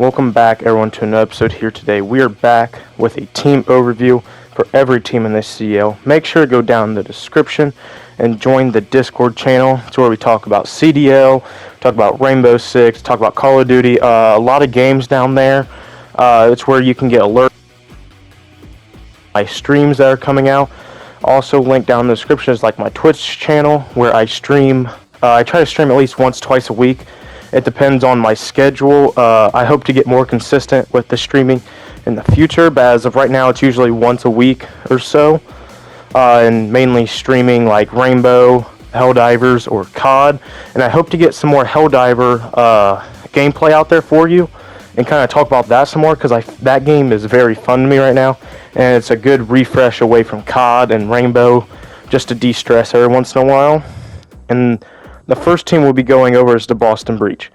Welcome back, everyone, to another episode here today. We are back with a team overview for every team in this CDL. Make sure to go down in the description and join the Discord channel. It's where we talk about CDL, talk about Rainbow Six, talk about Call of Duty, a lot of games down there. It's where you can get alerts my streams that are coming out. Also, linked down in the description is like my Twitch channel where I stream. I try to stream at least once, twice a week. It depends on my schedule. I hope to get more consistent with the streaming in the future, but as of right now, it's usually once a week or so. And mainly streaming like Rainbow, Helldivers, or COD. And I hope to get some more Helldiver gameplay out there for you and kind of talk about that some more, because that game is very fun to me right now. And it's a good refresh away from COD and Rainbow just to de-stress every once in a while. And the first team we'll be going over is the Boston Breach.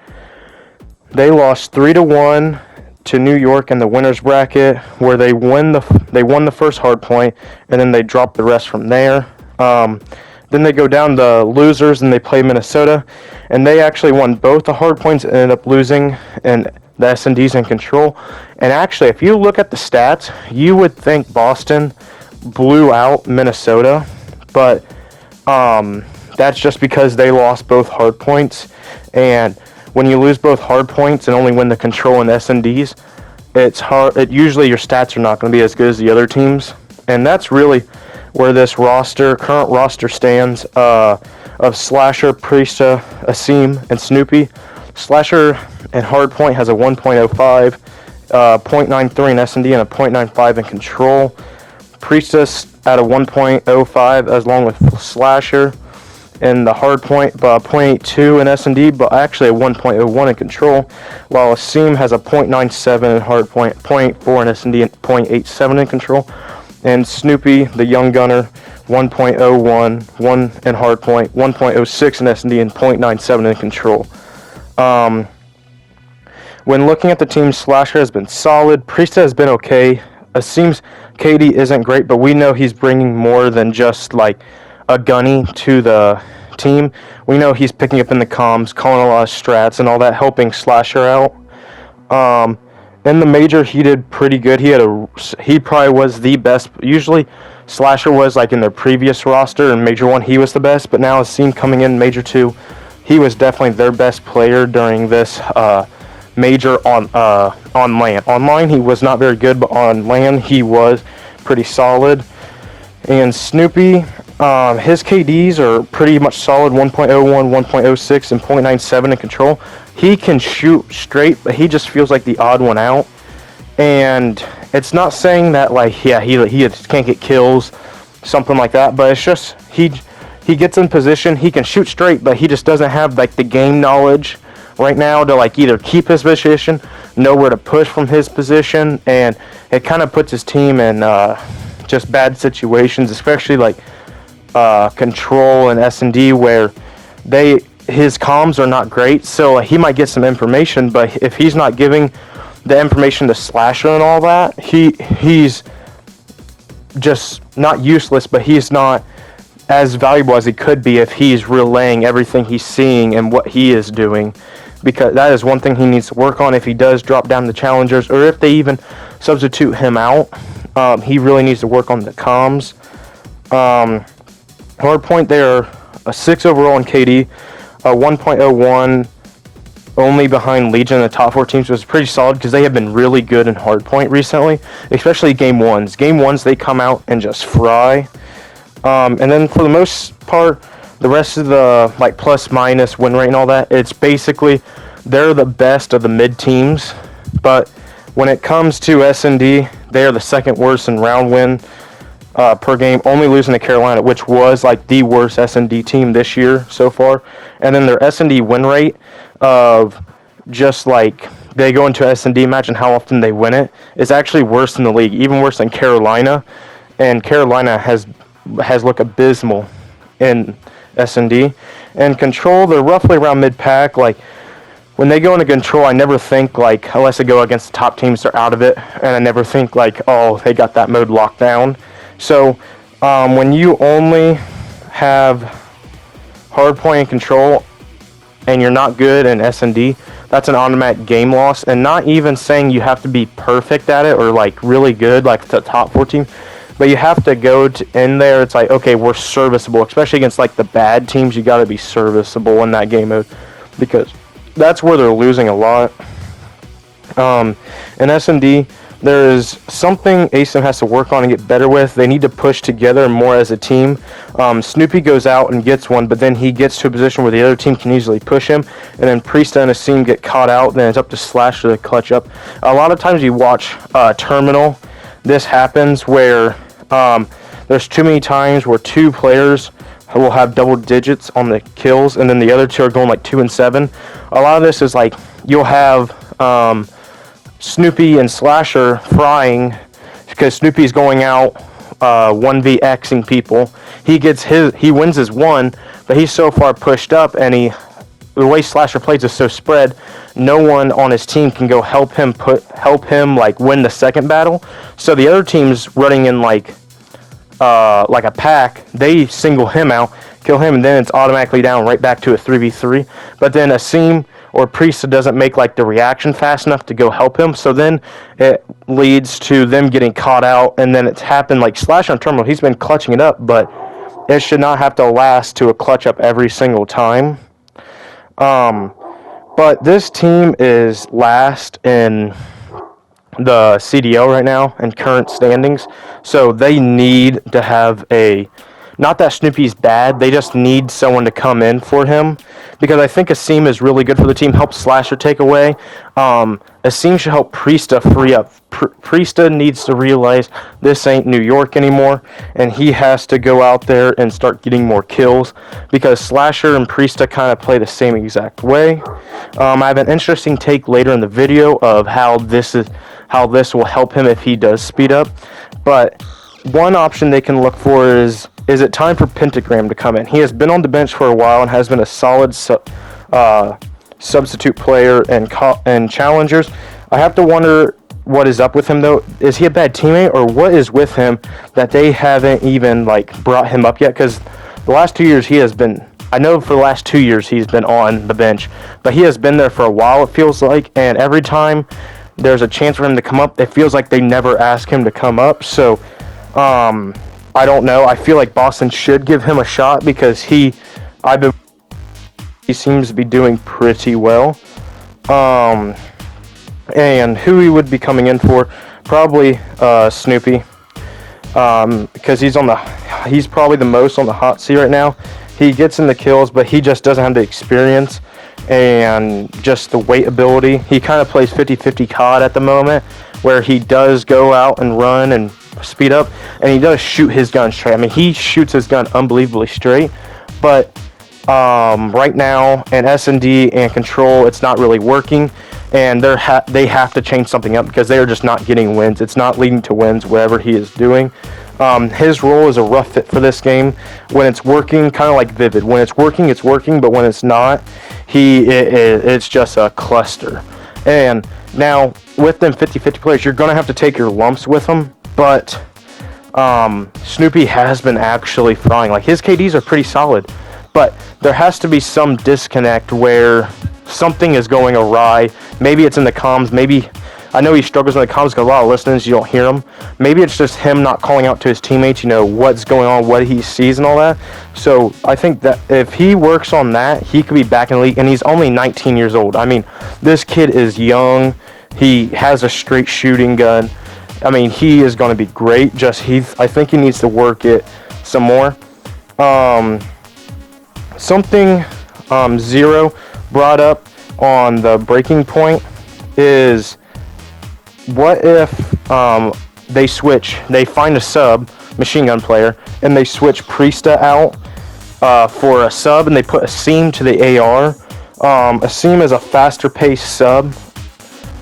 They lost 3-1 to New York in the winners bracket, where they won the first hard point, and then they dropped the rest from there. Then they go down to losers and they play Minnesota, and they actually won both the hard points and ended up losing, and the S&D's in control. And actually, if you look at the stats, you would think Boston blew out Minnesota, but that's just because they lost both hard points. And when you lose both hard points and only win the control and S&Ds, it's hard. Usually your stats are not going to be as good as the other teams. And that's really where this current roster stands, of Slasher, Priesta, Asim, and Snoopy. Slasher in hardpoint has a 1.05, 0.93 in S&D, and a 0.95 in control. Priesta at a 1.05 as long with Slasher in the hardpoint, 0.82 in S&D, but actually a 1.01 in control, while Asim has a 0.97 in hardpoint, 0.4 in S&D, and 0.87 in control. And Snoopy, the young gunner, 1.01, 1 in hardpoint, 1.06 in S&D, and 0.97 in control. When looking at the team, Slasher has been solid. Priesta has been okay. Asim's KD isn't great, but we know he's bringing more than just like a gunny to the team. We know he's picking up in the comms, calling a lot of strats and all that, helping Slasher out. In the major, he did pretty good. He probably was the best. Usually, Slasher was like in their previous roster, in Major 1, he was the best. But now, Asim coming in Major 2, he was definitely their best player during this major on LAN. Online, he was not very good, but on LAN, he was pretty solid. And Snoopy, his KDs are pretty much solid, 1.01, 1.06, and 0.97 in control. He can shoot straight, but he just feels like the odd one out. And it's not saying that, like, he can't get kills, something like that, but it's just he gets in position, he can shoot straight, but he just doesn't have, like, the game knowledge right now to, like, either keep his position, know where to push from his position, and it kind of puts his team in just bad situations, especially, like, control and S&D, where his comms are not great, so he might get some information, but if he's not giving the information to Slasher and all that, he's just not useless, but he's not as valuable as he could be if he's relaying everything he's seeing and what he is doing, because that is one thing he needs to work on if he does drop down the challengers, or if they even substitute him out. He really needs to work on the comms. Hardpoint, they are a 6 overall in KD, a 1.01 only behind Legion in the top 4 teams, was pretty solid because they have been really good in hardpoint recently, especially game ones. Game ones, they come out and just fry. And then for the most part, the rest of the like plus minus win rate and all that, it's basically they're the best of the mid teams. But when it comes to S&D, they are the second worst in round win per game, only losing to Carolina, which was like the worst S&D team this year so far. And then their S&D win rate of just like they go into S&D, imagine how often they win it, is actually worse in the league, even worse than Carolina. And Carolina has looked abysmal in S&D. And control, they're roughly around mid-pack. Like, when they go into control, I never think, like, unless they go against the top teams, they're out of it. And I never think, like, oh, they got that mode locked down. So, when you only have hardpoint and control, and you're not good in S&D, that's an automatic game loss. And not even saying you have to be perfect at it or like really good, like the top 4 team, but you have to go in there. It's like, okay, we're serviceable, especially against like the bad teams. You got to be serviceable in that game mode, because that's where they're losing a lot. In S&D, there is something ASIM has to work on and get better with. They need to push together more as a team. Snoopy goes out and gets one, but then he gets to a position where the other team can easily push him, and then Priesta and ASIM get caught out. Then it's up to Slasher to clutch up. A lot of times you watch Terminal, this happens where there's too many times where 2 players will have double digits on the kills, and then the other 2 are going like 2 and 7. A lot of this is like you'll have Snoopy and Slasher frying because Snoopy's going out 1vxing people. He wins his one, but he's so far pushed up, and the way Slasher plays is so spread, no one on his team can go help him like win the second battle. So the other team's running in like a pack. They single him out, kill him, and then it's automatically down right back to a 3v3. But then ASIM or Priesta doesn't make like the reaction fast enough to go help him, so then it leads to them getting caught out, and then it's happened like Slash on Terminal. He's been clutching it up, but it should not have to last to a clutch up every single time. But this team is last in the CDL right now in current standings, so they need to have not that Snoopy's bad, they just need someone to come in for him, because I think ASIM is really good for the team, help Slasher take away. ASIM should help Priesta free up. Priesta needs to realize this ain't New York anymore, and he has to go out there and start getting more kills, because Slasher and Priesta kind of play the same exact way. I have an interesting take later in the video of how this will help him if he does speed up, but one option they can look for is it time for Pentagram to come in? He has been on the bench for a while and has been a solid substitute player and challengers. I have to wonder what is up with him, though. Is he a bad teammate, or what is with him that they haven't even like brought him up yet? Because the last 2 years he has been, I know for the last 2 years he's been on the bench, but he has been there for a while, it feels like, and every time there's a chance for him to come up, it feels like they never ask him to come up. So I don't know. I feel like Boston should give him a shot, because he seems to be doing pretty well. And who he would be coming in for, probably Snoopy, because he's probably the most on the hot seat right now. He gets in the kills, but he just doesn't have the experience and just the weight ability. He kind of plays 50-50 COD at the moment, where he does go out and run and speed up, and he does shoot his gun straight. I mean, he shoots his gun unbelievably straight, but right now in S&D and Control, it's not really working, and they have to change something up, because they are just not getting wins. It's not leading to wins, whatever he is doing. His role is a rough fit for this game. When it's working, kind of like Vivid. When it's working, but when it's not, it's just a cluster. And now, with them 50-50 players, you're going to have to take your lumps with them, but Snoopy has been actually frying. Like, his KDs are pretty solid, but there has to be some disconnect where something is going awry. Maybe it's in the comms. Maybe, I know he struggles in the comms because a lot of listeners, you don't hear him. Maybe it's just him not calling out to his teammates, what's going on, what he sees and all that. So I think that if he works on that, he could be back in the league, and he's only 19 years old. I mean, this kid is young. He has a straight shooting gun. I mean, he is going to be great. I think he needs to work it some more. Something Zero brought up on the breaking point is, what if they find a sub machine gun player, and they switch Priesta out for a sub, and they put ASIM to the AR. ASIM is a faster paced sub,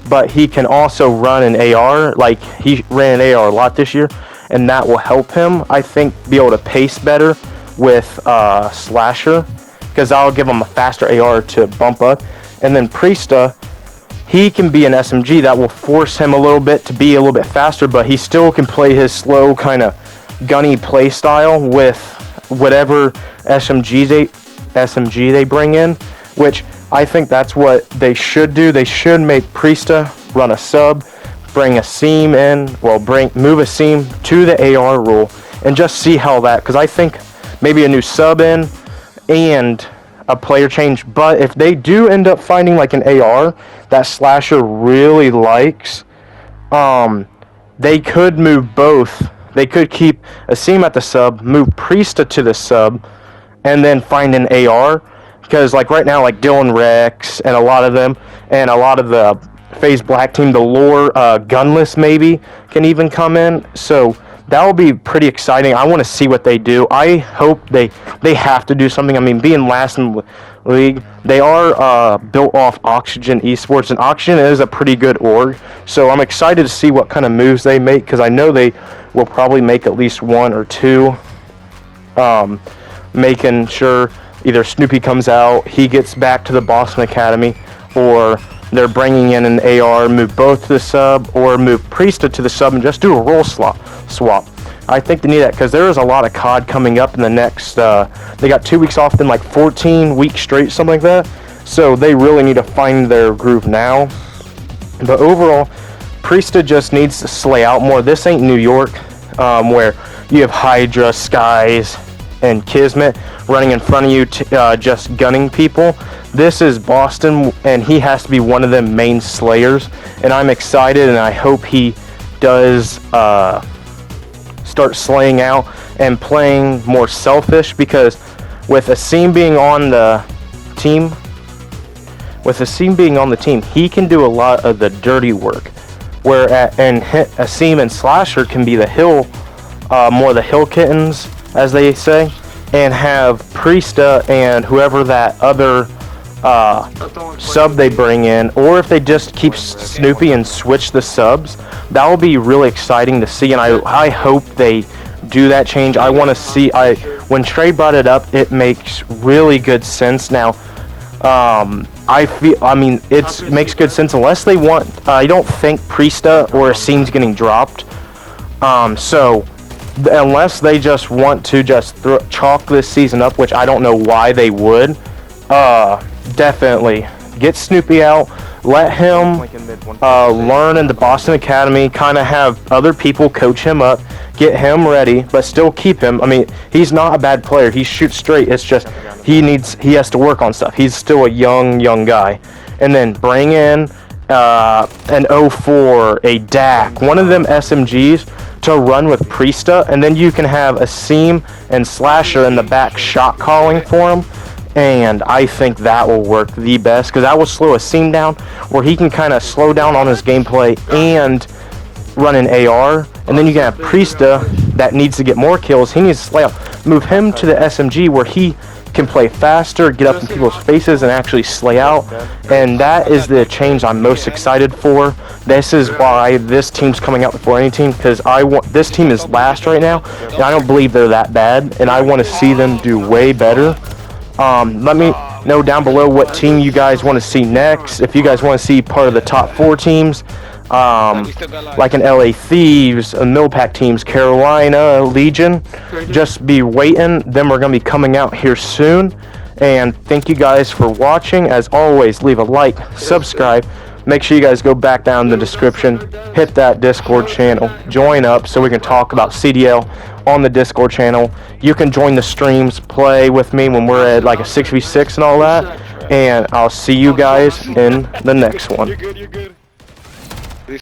but he can also run an AR. Like, he ran an AR a lot this year, and that will help him, I think, be able to pace better with Slasher, because I'll give him a faster AR to bump up. And then Priesta, he can be an SMG that will force him a little bit to be a little bit faster, but he still can play his slow kind of gunny play style with whatever SMG they bring in, which I think that's what they should do. They should make Priesta run a sub, bring a seam in, well, move a seam to the AR rule, and just see how that, because I think maybe a new sub in and a player change. But if they do end up finding like an AR that Slasher really likes, they could move both. They could keep a seam at the sub, move Priesta to the sub, and then find an AR. Because like right now, like Dylan Rex and a lot of them, and a lot of the FaZe Black team, the lore gunless maybe can even come in. So that will be pretty exciting. I want to see what they do. I hope they have to do something. I mean, being last in the league, they are built off Oxygen Esports, and Oxygen is a pretty good org. So I'm excited to see what kind of moves they make, because I know they will probably make at least one or two, making sure either Snoopy comes out, he gets back to the Boston Academy, or they're bringing in an AR, move both to the sub, or move Priesta to the sub and just do a role swap. I think they need that, because there is a lot of COD coming up in the next, they got 2 weeks off, then like 14 weeks straight, something like that. So they really need to find their groove now. But overall, Priesta just needs to slay out more. This ain't New York, where you have Hydra, Skies, and Kismet running in front of you, just gunning people. This is Boston, and he has to be one of them main slayers. And I'm excited, and I hope he does start slaying out and playing more selfish, because with Asim being on the team, he can do a lot of the dirty work. And Asim and Slasher can be the hill, more the hill kittens, as they say, and have Priesta and whoever that other sub they bring in, or if they just keep Snoopy and switch the subs, that will be really exciting to see. And I hope they do that change. I want to see. When Trey brought it up, it makes really good sense now. It makes good sense unless they want. I don't think Priesta or Asim's getting dropped. So unless they just want to just chalk this season up, which I don't know why they would, definitely get Snoopy out, let him learn in the Boston Academy, kind of have other people coach him up, get him ready, but still keep him. I mean, he's not a bad player. He shoots straight. It's just he has to work on stuff. He's still a young guy. And then bring in an 04, a DAC, one of them SMGs to run with Priesta, and then you can have Asim and Slasher in the back shot calling for him. And I think that will work the best, because that will slow Asim down, where he can kind of slow down on his gameplay and run an AR. And then you can have Priesta that needs to get more kills. He needs to slay out. Move him to the SMG, where he can play faster, get up in people's faces, and actually slay out. And that is the change I'm most excited for. This is why this team's coming out before any team, because this team is last right now, and I don't believe they're that bad, and I want to see them do way better. Let me know down below what team you guys want to see next. If you guys want to see part of the top 4 teams, like an LA Thieves, Millpack teams, Carolina, Legion, just be waiting. Them are going to be coming out here soon. And thank you guys for watching. As always, leave a like, subscribe. Make sure you guys go back down in the description, hit that Discord channel, join up so we can talk about CDL on the Discord channel. You can join the streams, play with me when we're at like a 6v6 and all that. And I'll see you guys in the next one.